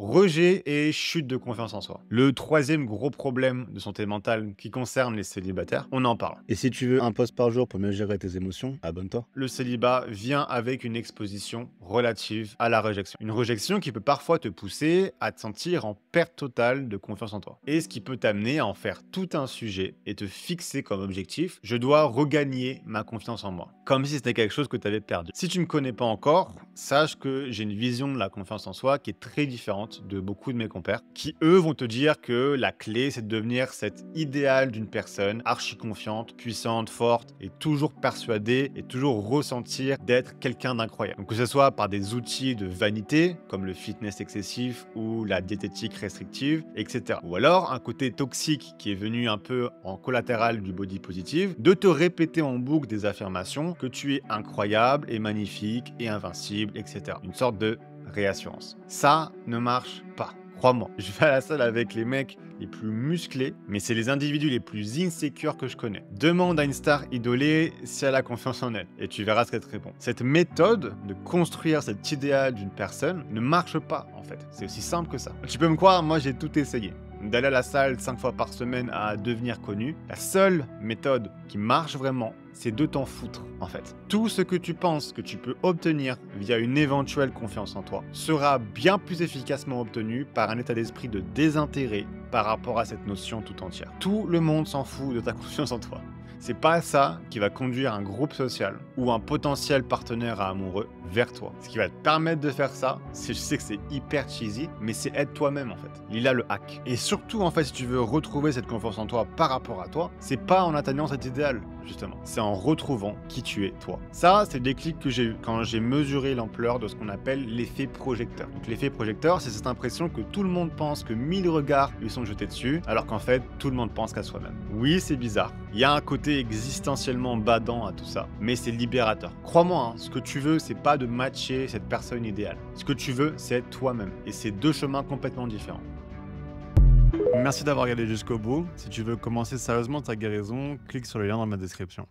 Rejet et chute de confiance en soi. Le troisième gros problème de santé mentale qui concerne les célibataires, on en parle. Et si tu veux un post par jour pour mieux gérer tes émotions, abonne-toi. Le célibat vient avec une exposition relative à la réjection. Une réjection qui peut parfois te pousser à te sentir en perte totale de confiance en toi. Et ce qui peut t'amener à en faire tout un sujet et te fixer comme objectif, je dois regagner ma confiance en moi. Comme si c'était quelque chose que tu avais perdu. Si tu ne me connais pas encore, sache que j'ai une vision de la confiance en soi qui est très différente de beaucoup de mes compères, qui eux vont te dire que la clé c'est de devenir cet idéal d'une personne archi confiante, puissante, forte et toujours persuadée et toujours ressentir d'être quelqu'un d'incroyable. Donc que ce soit par des outils de vanité comme le fitness excessif ou la diététique restrictive, etc. Ou alors un côté toxique qui est venu un peu en collatéral du body positive, de te répéter en boucle des affirmations que tu es incroyable et magnifique et invincible, etc. Une sorte de réassurance. Ça ne marche pas. Crois-moi, je vais à la salle avec les mecs les plus musclés, mais c'est les individus les plus insécures que je connais. Demande à une star idolée si elle a confiance en elle, et tu verras ce qu'elle te répond. Cette méthode de construire cet idéal d'une personne ne marche pas, en fait. C'est aussi simple que ça. Tu peux me croire, moi j'ai tout essayé. D'aller à la salle 5 fois par semaine à devenir connu, la seule méthode qui marche vraiment, c'est de t'en foutre, en fait. Tout ce que tu penses que tu peux obtenir via une éventuelle confiance en toi sera bien plus efficacement obtenu par un état d'esprit de désintérêt par rapport à cette notion tout entière. Tout le monde s'en fout de ta confiance en toi. C'est pas ça qui va conduire un groupe social ou un potentiel partenaire amoureux vers toi. Ce qui va te permettre de faire ça, je sais que c'est hyper cheesy, mais c'est être toi-même en fait. Il a le hack. Et surtout en fait, si tu veux retrouver cette confiance en toi par rapport à toi, c'est pas en atteignant cet idéal justement. C'est en retrouvant qui tu es toi. Ça, c'est le déclic que j'ai eu quand j'ai mesuré l'ampleur de ce qu'on appelle l'effet projecteur. Donc l'effet projecteur, c'est cette impression que tout le monde pense que 1000 regards lui sont jetés dessus, alors qu'en fait, tout le monde pense qu'à soi-même. Oui, c'est bizarre. Il y a un côté existentiellement badant à tout ça, mais c'est libérateur. Crois-moi, hein, ce que tu veux, c'est pas de matcher cette personne idéale. Ce que tu veux, c'est être toi-même. Et c'est deux chemins complètement différents. Merci d'avoir regardé jusqu'au bout. Si tu veux commencer sérieusement ta guérison, clique sur le lien dans ma description.